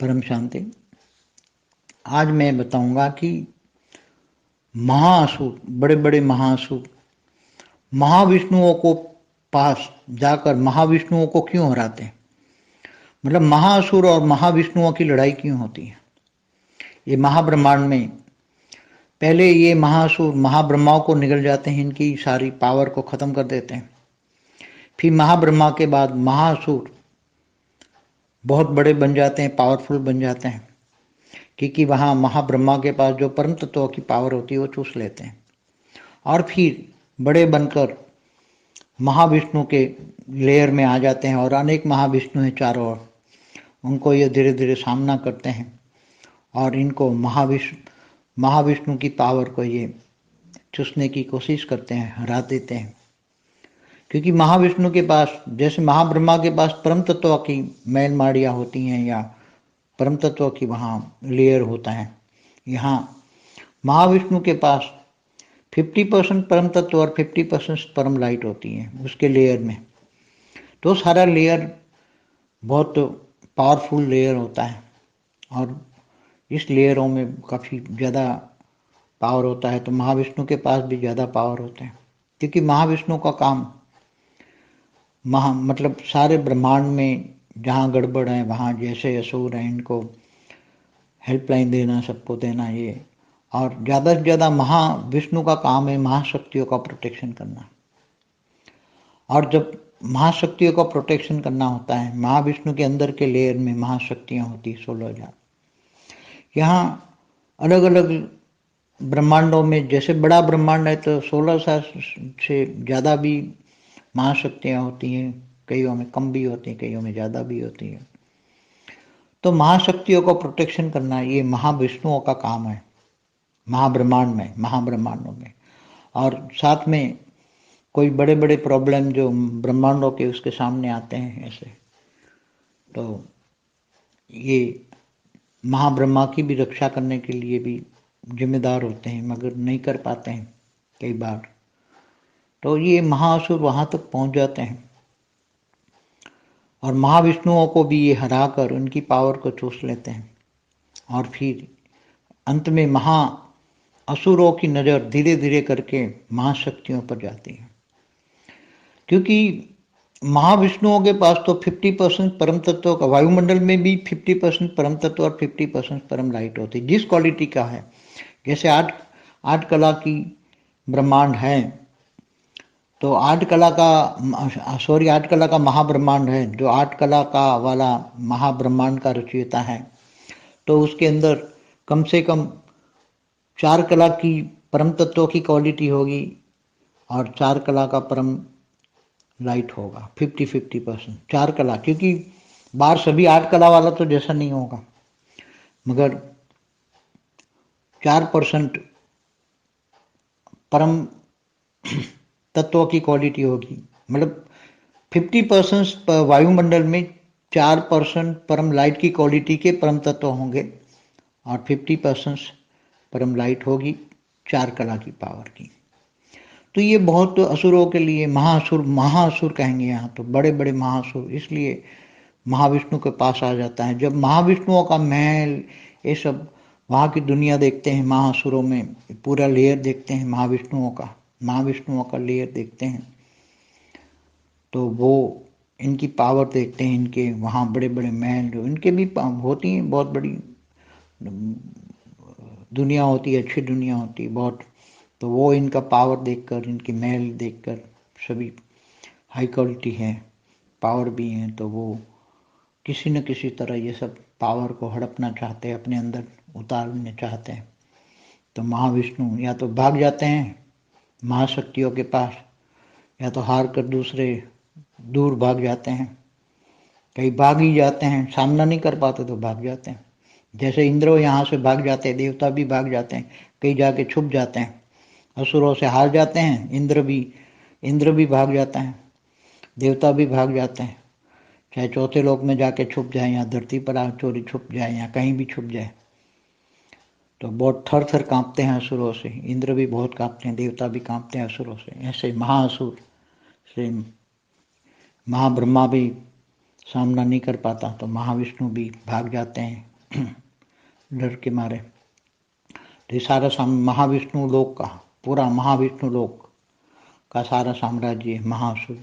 परम शांति। आज मैं बताऊंगा कि महाअसुर, बड़े बड़े महाअसुर महाविष्णुओं को पास जाकर महाविष्णुओं को क्यों हराते हैं। मतलब महाअसुर और महाविष्णुओं की लड़ाई क्यों होती है। ये महाब्रह्मांड में पहले ये महाअसुर महाब्रह्माओं को निगल जाते हैं, इनकी सारी पावर को खत्म कर देते हैं। फिर महाब्रह्मा के बाद महाअसुर बहुत बड़े बन जाते हैं, पावरफुल बन जाते हैं, क्योंकि वहाँ महाब्रह्मा के पास जो परम तत्वों की पावर होती है वो चूस लेते हैं और फिर बड़े बनकर महाविष्णु के लेयर में आ जाते हैं। और अनेक महाविष्णु हैं चारों ओर, उनको ये धीरे धीरे सामना करते हैं और इनको महाविष्णु की पावर को ये चूसने की कोशिश करते हैं, हरा देते हैं। क्योंकि महाविष्णु के पास, जैसे महाब्रह्मा के पास परम तत्व की मैल माड़ियाँ होती हैं या परम तत्व की वहाँ लेयर होता है, यहाँ महाविष्णु के पास 50% परम तत्व और 50% परम लाइट होती है उसके लेयर में। तो सारा लेयर बहुत पावरफुल लेयर होता है और इस लेयरों में काफ़ी ज़्यादा पावर होता है। तो महाविष्णु के पास भी ज़्यादा पावर होते हैं, क्योंकि महाविष्णु का काम मतलब सारे ब्रह्मांड में जहाँ गड़बड़ है वहाँ जैसे असुर हैं इनको हेल्पलाइन देना, सबको देना ये। और ज़्यादा से ज़्यादा महाविष्णु का काम है महाशक्तियों का प्रोटेक्शन करना। और जब महाशक्तियों का प्रोटेक्शन करना होता है, महाविष्णु के अंदर के लेयर में महाशक्तियाँ होती 16,000। यहाँ अलग अलग ब्रह्मांडों में, जैसे बड़ा ब्रह्मांड है तो 16,000 से ज़्यादा भी महाशक्तियाँ होती हैं, कईयों में कम भी होती हैं, कईयों में ज़्यादा भी होती हैं। तो महाशक्तियों को प्रोटेक्शन करना ये महाविष्णुओं का काम है महाब्रह्मांड में, महाब्रह्मांडों में। और साथ में कोई बड़े बड़े प्रॉब्लम जो ब्रह्मांडों के उसके सामने आते हैं ऐसे, तो ये महाब्रह्मा की भी रक्षा करने के लिए भी जिम्मेदार होते हैं, मगर नहीं कर पाते हैं कई बार। तो ये महाअसुर वहाँ तक पहुँच जाते हैं और महाविष्णुओं को भी ये हरा कर उनकी पावर को चूस लेते हैं। और फिर अंत में असुरों की नज़र धीरे धीरे करके महाशक्तियों पर जाती है, क्योंकि महाविष्णुओं के पास तो 50% परम तत्व का, वायुमंडल में भी 50% परम तत्व और 50% परम लाइट होती है जिस क्वालिटी का है। जैसे आठ कला की ब्रह्मांड है, तो आठ कला का महाब्रह्मांड है, जो 8 कला का वाला महाब्रह्मांड का रचयिता है, तो उसके अंदर कम से कम 4 कला की परम तत्वों की क्वालिटी होगी और 4 कला का परम लाइट होगा। 50-50% 4 कला, क्योंकि बाहर सभी 8 कला वाला तो जैसा नहीं होगा, मगर 4% परम तत्वों की क्वालिटी होगी। मतलब 50% वायुमंडल में 4% परम लाइट की क्वालिटी के परम तत्व होंगे और 50% परम लाइट होगी 4 कला की पावर की। तो ये बहुत असुरों के लिए महाअसुर कहेंगे यहाँ तो, बड़े बड़े महाअसुर इसलिए महाविष्णु के पास आ जाता है। जब महाविष्णुओं का महल ये सब वहाँ की दुनिया देखते हैं, महाअसुरों में पूरा लेयर देखते हैं महाविष्णुओं का लेयर देखते हैं, तो वो इनकी पावर देखते हैं, इनके वहाँ बड़े बड़े महल जो इनके भी होती हैं, बहुत बड़ी दुनिया होती है, अच्छी दुनिया होती है बहुत। तो वो इनका पावर देखकर, इनके महल देखकर, सभी हाई क्वालिटी हैं, पावर भी हैं, तो वो किसी न किसी तरह ये सब पावर को हड़पना चाहते हैं, अपने अंदर उतारना चाहते हैं। तो महाविष्णु या तो भाग जाते हैं महाशक्तियों के पास, या तो हार कर दूसरे दूर भाग जाते हैं। कई भाग ही जाते हैं, सामना नहीं कर पाते तो भाग जाते हैं। जैसे इंद्र यहाँ से भाग जाते हैं, देवता भी भाग जाते हैं, कई जाके छुप जाते हैं, असुरों से हार जाते हैं। इंद्र भी भाग जाता है, देवता भी भाग जाते हैं, चाहे चौथे लोक में जाके छुप जाए या धरती पर आ चोरी छुप जाए या कहीं भी छुप जाए, तो बहुत थर थर कांपते हैं असुरों से। इंद्र भी बहुत कांपते हैं, देवता भी कांपते हैं असुरों से। ऐसे महाअसुर से महाब्रह्मा भी सामना नहीं कर पाता, तो महाविष्णु भी भाग जाते हैं डर के मारे। तो सारा महाविष्णु लोक का पूरा महाविष्णु लोक का सारा साम्राज्य महासुर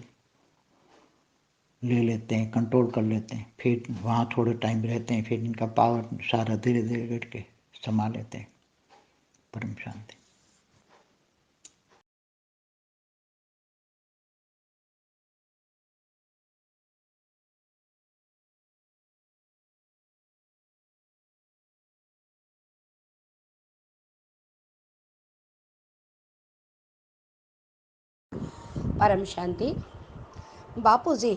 ले लेते हैं, कंट्रोल कर लेते हैं। फिर वहाँ थोड़े टाइम रहते हैं, फिर इनका पावर सारा धीरे धीरे करके संभाल लेते हैं। परम शांति। పరం శాంతి. బాపూజీ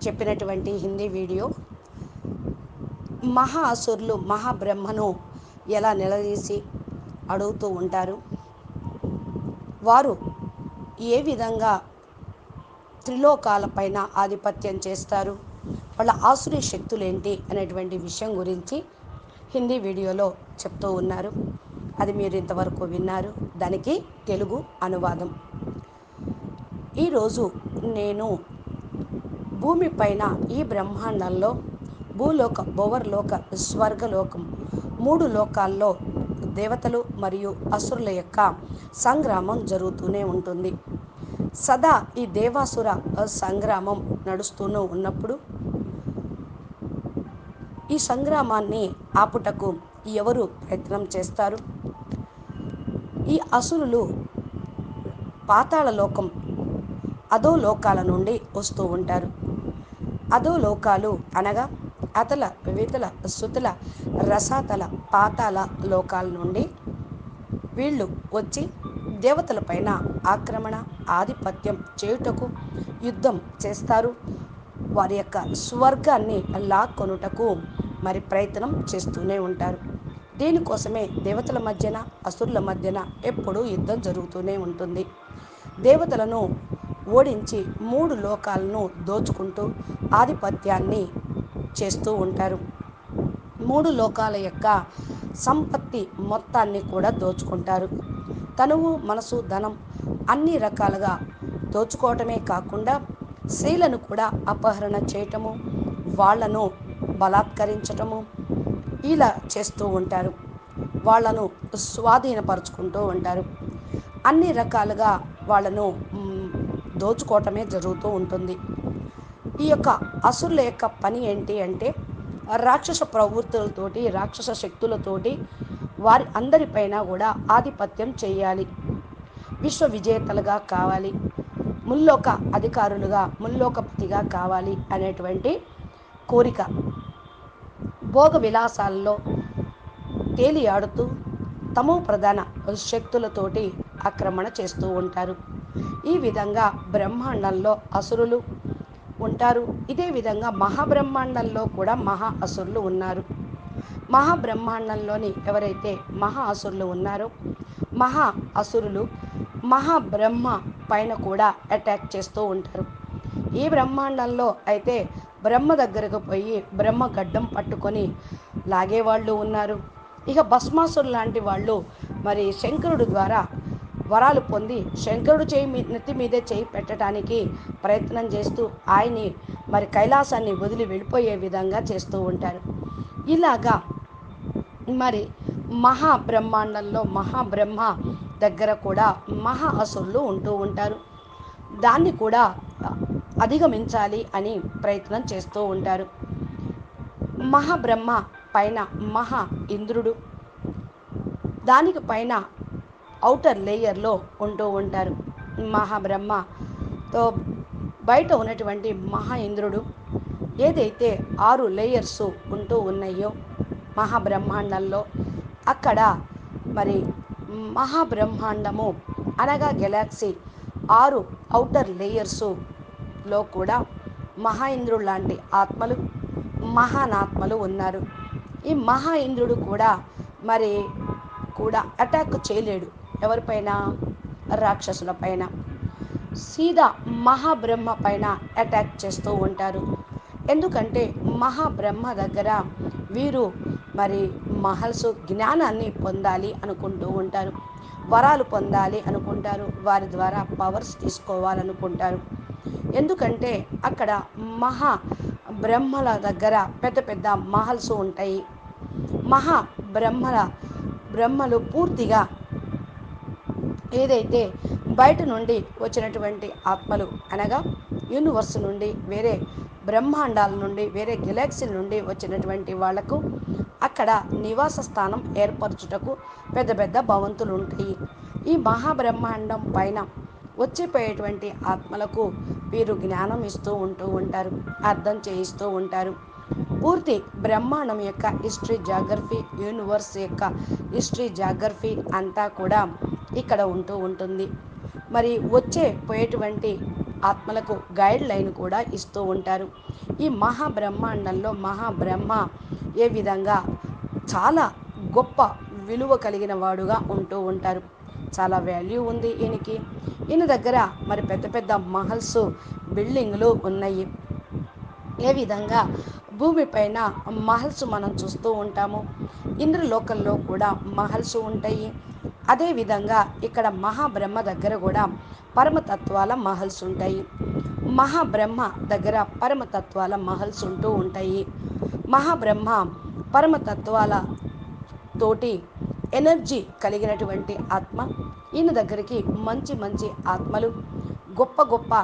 చెప్పినటువంటి హిందీ వీడియో మహా అసురులు మహాబ్రహ్మను ఎలా నిలదీసి అడుగుతూ ఉంటారు, వారు ఏ విధంగా త్రిలోకాలపైన ఆధిపత్యం చేస్తారు, వాళ్ళ ఆసురీ శక్తులు ఏంటి అనేటువంటి విషయం గురించి హిందీ వీడియోలో చెప్తూ ఉన్నారు. అది మీరు ఇంతవరకు విన్నారు. దానికి తెలుగు అనువాదం. ఈరోజు నేను భూమిపైన ఈ బ్రహ్మాండంలో భూలోక, భువర్లోక, స్వర్గలోకం 3 లోకాల్లో దేవతలు మరియు అసురుల యొక్క సంగ్రామం జరుగుతూనే ఉంటుంది. సదా ఈ దేవాసుర సంగ్రామం నడుస్తూనే ఉన్నప్పుడు ఈ సంగ్రామాన్ని ఆపుటకు ఎవరు ప్రయత్నం చేస్తారు? ఈ అసురులు పాతాళ లోకం, అధో లోకాల నుండి వస్తూ ఉంటారు. అధో లోకాలు అనగా అతల, వితల, సుతల, రసాతల, పాతాళ లోకాల నుండి వీళ్ళు వచ్చి దేవతల పైన ఆక్రమణ, ఆధిపత్యం చేయుటకు యుద్ధం చేస్తారు. వారి యొక్క స్వర్గాన్ని లాక్కొనుటకు మరి ప్రయత్నం చేస్తూనే ఉంటారు. దీనికోసమే దేవతల మధ్యన, అసురుల మధ్యన ఎప్పుడూ యుద్ధం జరుగుతూనే ఉంటుంది. దేవతలను ఓడించి 3 లోకాలను దోచుకుంటూ ఆధిపత్యాన్ని చేస్తూ ఉంటారు. 3 లోకాల యొక్క సంపత్తి మొత్తాన్ని కూడా దోచుకుంటారు. తనువు, మనసు, ధనం అన్ని రకాలుగా దోచుకోవటమే కాకుండా స్త్రీలను కూడా అపహరణ చేయటము, వాళ్లను బలాత్కరించటము ఇలా చేస్తూ ఉంటారు. వాళ్లను స్వాధీనపరుచుకుంటూ ఉంటారు. అన్ని రకాలుగా వాళ్ళను దోచుకోవటమే జరుగుతూ ఉంటుంది. ఈ యొక్క అసురుల యొక్క పని ఏంటి అంటే రాక్షస ప్రవృత్తులతోటి, రాక్షస శక్తులతోటి వారి అందరిపైన కూడా ఆధిపత్యం చేయాలి, విశ్వ విజేతలుగా కావాలి, ముల్లోక అధికారులుగా, ముల్లోకపతిగా కావాలి అనేటువంటి కోరిక. భోగ విలాసాల్లో తేలియాడుతూ తమో ప్రధాన శక్తులతోటి ఆక్రమణ చేస్తూ ఉంటారు. ఈ విధంగా బ్రహ్మాండంలో అసురులు ఉంటారు. ఇదే విధంగా మహాబ్రహ్మాండంలో కూడా మహా అసురులు ఉన్నారు. మహాబ్రహ్మాండంలోని ఎవరైతే మహా అసురులు ఉన్నారో, మహా అసురులు మహాబ్రహ్మ పైన కూడా అటాక్ చేస్తూ ఉంటారు. ఈ బ్రహ్మాండంలో అయితే బ్రహ్మ దగ్గరకు పోయి బ్రహ్మ గడ్డం పట్టుకొని లాగేవాళ్ళు ఉన్నారు. ఇక భస్మాసురు లాంటి వాళ్ళు మరి శంకరుడు ద్వారా వరాలు పొంది శంకరుడు నెత్తి మీదే చేయి పెట్టడానికి ప్రయత్నం చేస్తూ ఆయన్ని మరి కైలాసాన్ని వదిలి వెళ్ళిపోయే విధంగా చేస్తూ ఉంటారు. ఇలాగా మరి మహాబ్రహ్మాండంలో మహాబ్రహ్మ దగ్గర కూడా మహా అసురులు ఉంటూ ఉంటారు. దాన్ని కూడా అధిగమించాలి అని ప్రయత్నం చేస్తూ ఉంటారు. మహాబ్రహ్మ పైన మహా ఇంద్రుడు, దానికి పైన ఔటర్ లేయర్లో ఉంటూ ఉంటారు. మహాబ్రహ్మతో బయట ఉన్నటువంటి మహా ఇంద్రుడు ఏదైతే 6 లేయర్స్ ఉంటూ ఉన్నాయో మహాబ్రహ్మాండంలో, అక్కడ మరి మహాబ్రహ్మాండము అనగా గెలాక్సీ 6 ఔటర్ లేయర్స్లో కూడా మహా ఇంద్రుడు లాంటి ఆత్మలు, మహానాత్మలు ఉన్నారు. ఈ మహా ఇంద్రుడు కూడా మరి కూడా అటాక్ చేయలేడు ఎవరిపైన? రాక్షసుల పైన. సీదా మహాబ్రహ్మ పైన అటాక్ చేస్తూ ఉంటారు. ఎందుకంటే మహాబ్రహ్మ దగ్గర వీరు మరి మహల్సు జ్ఞానాన్ని పొందాలి అనుకుంటూ ఉంటారు, వరాలు పొందాలి అనుకుంటారు, వారి ద్వారా పవర్స్ తీసుకోవాలనుకుంటారు. ఎందుకంటే అక్కడ బ్రహ్మల దగ్గర పెద్ద పెద్ద మహల్స్ ఉంటాయి. మహా బ్రహ్మల బ్రహ్మలు పూర్తిగా ఏదైతే బయట నుండి వచ్చినటువంటి ఆత్మలు అనగా యూనివర్స్ నుండి, వేరే బ్రహ్మాండాల నుండి, వేరే గెలాక్సీల నుండి వచ్చినటువంటి వాళ్లకు అక్కడ నివాస స్థానం ఏర్పరచుటకు పెద్ద పెద్ద భవంతులు ఉంటాయి. ఈ మహాబ్రహ్మాండం పైన వచ్చిపోయేటువంటి ఆత్మలకు వీరు జ్ఞానం ఇస్తూ ఉంటారు, అర్థం చేయిస్తూ ఉంటారు. పూర్తి బ్రహ్మాండం యొక్క హిస్టరీ జాగ్రఫీ, యూనివర్స్ యొక్క హిస్టరీ జాగ్రఫీ అంతా కూడా ఇక్కడ ఉంటుంది. మరి వచ్చే పోయేటువంటి ఆత్మలకు గైడ్ లైన్ కూడా ఇస్తూ ఉంటారు. ఈ మహాబ్రహ్మాండంలో మహాబ్రహ్మ ఏ విధంగా చాలా గొప్ప విలువ కలిగిన వాడుగా ఉంటారు. చాలా వాల్యూ ఉంది ఈయనకి. ఈయన దగ్గర మరి పెద్ద పెద్ద మహల్స్, బిల్డింగ్లు ఉన్నాయి. ఏ విధంగా భూమిపైన మహల్స్ మనం చూస్తూ ఉంటాము, ఇంద్రలోకంలో కూడా మహల్స్ ఉంటాయి. అదేవిధంగా ఇక్కడ మహాబ్రహ్మ దగ్గర కూడా పరమతత్వాల మహల్స్ ఉంటాయి. మహాబ్రహ్మ దగ్గర పరమతత్వాల మహల్స్ ఉంటాయి. మహాబ్రహ్మ పరమతత్వాల తోటి ఎనర్జీ కలిగినటువంటి ఆత్మ. ఈయన దగ్గరికి మంచి మంచి ఆత్మలు, గొప్ప గొప్ప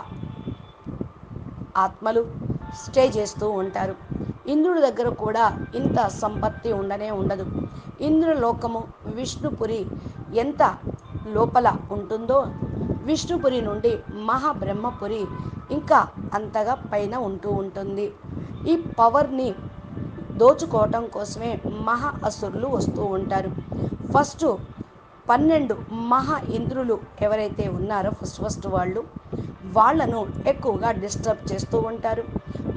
ఆత్మలు స్టే చేస్తూ ఉంటారు. ఇంద్రుడి దగ్గర కూడా ఇంత సంపత్తి ఉండదు. ఇంద్రలోకము విష్ణుపురి ఎంత లోపల ఉంటుందో, విష్ణుపురి నుండి మహాబ్రహ్మపురి ఇంకా అంతగా పైన ఉంటుంది. ఈ పవర్ని దోచుకోవటం కోసమే మహా అసురులు వస్తూ ఉంటారు. ఫస్ట్ 12 మహా ఇంద్రులు ఎవరైతే ఉన్నారో ఫస్ట్ వాళ్ళను ఎక్కువగా డిస్టర్బ్ చేస్తూ ఉంటారు.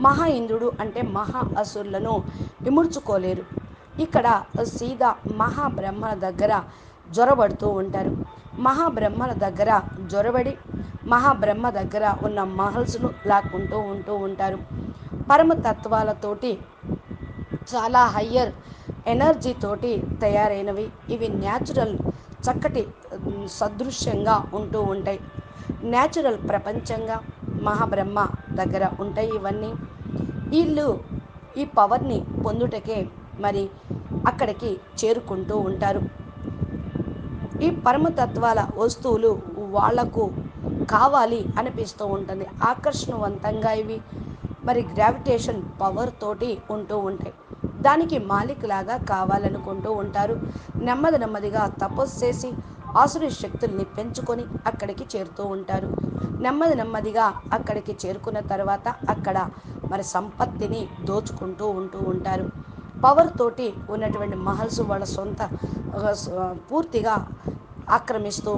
మహా ఇంద్రుడు అంటే మహా అసురులను ఇముడ్చుకోలేరు. ఇక్కడ సీదా మహాబ్రహ్మల దగ్గర జొరబడుతూ ఉంటారు. మహాబ్రహ్మల దగ్గర జొరబడి మహాబ్రహ్మ దగ్గర ఉన్న మహల్స్ను లాక్కుంటూ ఉంటారు. పరమతత్వాలతోటి చాలా హయ్యర్ ఎనర్జీ తోటి తయారైనవి. ఇవి న్యాచురల్ చక్కటి సదృశ్యంగా ఉంటాయి. న్యాచురల్ ప్రపంచంగా మహాబ్రహ్మ దగ్గర ఉంటాయి ఇవన్నీ. వీళ్ళు ఈ పవర్ని పొందుటకే మరి అక్కడికి చేరుకుంటూ ఉంటారు. ఈ పరమతత్వాల వస్తువులు వాళ్లకు కావాలి అనిపిస్తూ ఉంటుంది. ఆకర్షణవంతంగా ఇవి మరి గ్రావిటేషన్ పవర్ తోటి ఉంటాయి. దానికి మాలిక్ లాగా కావాలనుకుంటూ ఉంటారు. నెమ్మదిగా తపస్సు చేసి ఆసురి శక్తుల్ని పెంచుకొని అక్కడికి చేరుతూ ఉంటారు. నెమ్మదిగా అక్కడికి చేరుకున్న తర్వాత అక్కడ మరి సంపత్తిని దోచుకుంటూ ఉంటారు. పవర్ తోటి ఉన్నటువంటి మహల్స్ వాళ్ళ సొంత పూర్తిగా ఆక్రమిస్తూ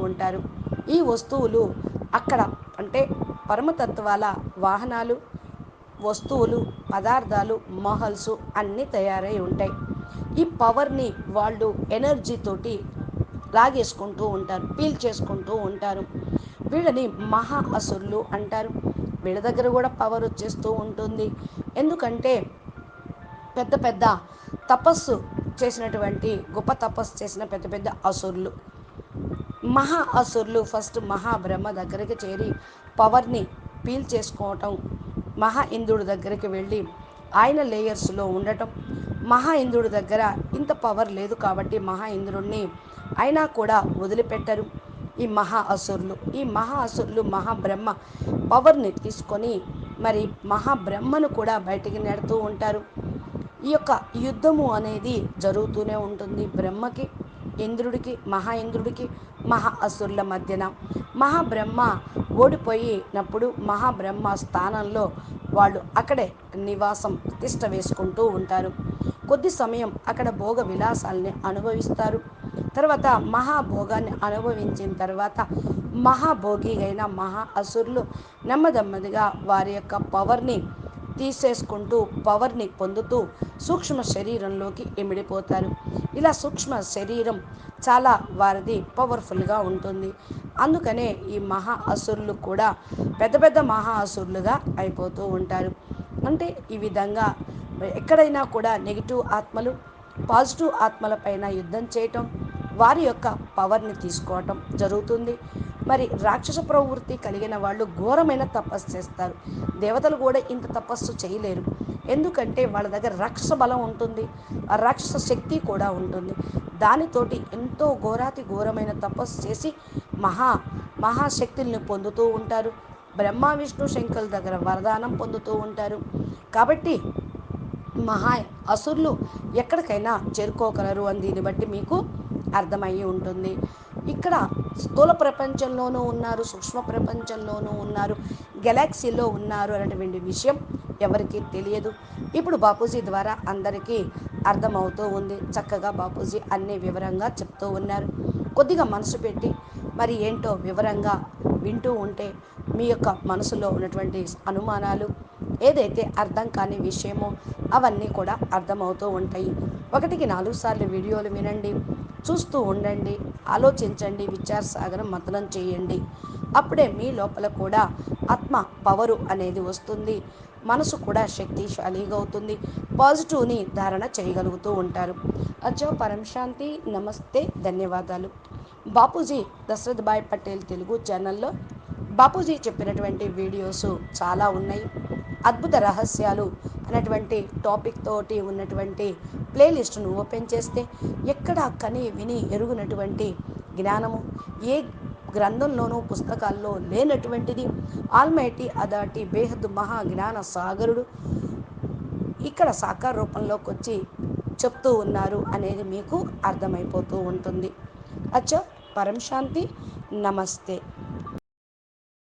ఉంటారు. ఈ వస్తువులు అక్కడ అంటే పరమతత్వాల వాహనాలు, వస్తువులు, పదార్థాలు, మహల్స్ అన్నీ తయారై ఉంటాయి. ఈ పవర్ని వాళ్ళు ఎనర్జీ తోటి లాగేసుకుంటూ ఉంటారు, పీల్ చేసుకుంటూ ఉంటారు. వీళ్ళని మహా అసురులు అంటారు. వీళ్ళ దగ్గర కూడా పవర్ వచ్చేస్తూ ఉంటుంది. ఎందుకంటే పెద్ద పెద్ద తపస్సు చేసినటువంటి గొప్ప తపస్సు చేసిన పెద్ద పెద్ద అసురులు, మహా అసురులు ఫస్ట్ మహాబ్రహ్మ దగ్గరికి చేరి పవర్ని పీల్ చేసుకోవటం, మహా ఇంద్రుడి దగ్గరికి వెళ్ళి ఆయన లేయర్స్లో ఉండటం. మహా ఇంద్రుడి దగ్గర ఇంత పవర్ లేదు కాబట్టి మహా ఇంద్రుడిని అయినా కూడా వదిలిపెట్టరు ఈ మహా అసురులు. ఈ మహా అసురులు మహాబ్రహ్మ పవర్ని తీసుకొని మరి మహాబ్రహ్మను కూడా బయటికి నెడుతూ ఉంటారు. ఈ యొక్క యుద్ధము అనేది జరుగుతూనే ఉంటుంది. బ్రహ్మకి, ఇంద్రుడికి, మహా ఇంద్రుడికి, మహా అసురుల మధ్యన. మహాబ్రహ్మ ఓడిపోయినప్పుడు మహాబ్రహ్మ స్థానంలో వాళ్ళు అక్కడే నివాసం తిష్ట వేసుకుంటూ ఉంటారు. కొద్ది సమయం అక్కడ భోగ విలాసాలని అనుభవిస్తారు. తర్వాత మహాభోగాన్ని అనుభవించిన తర్వాత మహాభోగి అయిన మహా అసురులు నెమ్మదిగా వారి యొక్క పవర్ని తీసేసుకుంటూ, పవర్ని పొందుతూ సూక్ష్మ శరీరంలోకి ఇమిడిపోతారు. ఇలా సూక్ష్మ శరీరం చాలా వారిది పవర్ఫుల్గా ఉంటుంది. అందుకనే ఈ మహా అసురులు కూడా పెద్ద పెద్ద మహా అసురులుగా అయిపోతూ ఉంటారు. అంటే ఈ విధంగా ఎక్కడైనా కూడా నెగిటివ్ ఆత్మలు పాజిటివ్ ఆత్మల పైన యుద్ధం చేయటం, వారి యొక్క పవర్ని తీసుకోవటం జరుగుతుంది. మరి రాక్షస ప్రవృత్తి కలిగిన వాళ్ళు ఘోరమైన తపస్సు చేస్తారు. దేవతలు కూడా ఇంత తపస్సు చేయలేరు. ఎందుకంటే వాళ్ళ దగ్గర రాక్షస బలం ఉంటుంది, ఆ రాక్షస శక్తి కూడా ఉంటుంది. దానితోటి ఎంతో ఘోరాతి ఘోరమైన తపస్సు చేసి మహా మహాశక్తుల్ని పొందుతూ ఉంటారు. బ్రహ్మ విష్ణు శంకరుల దగ్గర వరదానం పొందుతూ ఉంటారు. కాబట్టి మహా అసురులు ఎక్కడికైనా చేరుకోగలరు అని దీన్ని బట్టి మీకు అర్థమయ్యి ఉంటుంది. ఇక్కడ స్థూల ప్రపంచంలోనూ ఉన్నారు, సూక్ష్మ ప్రపంచంలోనూ ఉన్నారు, గెలాక్సీలో ఉన్నారు అనేటువంటి విషయం ఎవరికీ తెలియదు. ఇప్పుడు బాపూజీ ద్వారా అందరికీ అర్థమవుతూ ఉంది. చక్కగా బాపూజీ అన్ని వివరంగా చెప్తూ ఉన్నారు. కొద్దిగా మనసు పెట్టి మరి ఏంటో వివరంగా వింటూ ఉంటే మీ యొక్క మనసులో ఉన్నటువంటి అనుమానాలు, ఏదైతే అర్థం కాని విషయమో అవన్నీ కూడా అర్థమవుతూ ఉంటాయి. 1కి 4 సార్లు వీడియోలు వినండి, చూస్తూ ఉండండి, ఆలోచించండి, విచారసాగరం మథనం చేయండి. అప్పుడే మీ లోపల కూడా ఆత్మ పవరు అనేది వస్తుంది. మనసు కూడా శక్తిశాలిగా అవుతుంది. పాజిటివ్ని ధారణ చేయగలుగుతూ ఉంటారు. అచ్చో పరం శాంతి. నమస్తే, ధన్యవాదాలు. బాపూజీ దశరథ్ భాయ్ పటేల్ తెలుగు ఛానల్లో బాపూజీ చెప్పినటువంటి వీడియోస్ చాలా ఉన్నాయి. అద్భుత రహస్యాలు అనేటువంటి టాపిక్ తోటి ఉన్నటువంటి ప్లేలిస్ట్ను ఓపెన్ చేస్తే ఎక్కడ కని విని ఎరుగునటువంటి జ్ఞానము, ఏ గ్రంథంలోనూ పుస్తకాల్లో లేనటువంటిది ఆల్మైటీ అదాటి బేహద్ మహా జ్ఞాన సాగరుడు ఇక్కడ సాకార రూపంలోకి వచ్చి చెప్తూ ఉన్నారు అనేది మీకు అర్థమైపోతూ ఉంటుంది. అచ్చా పరం శాంతి. నమస్తే.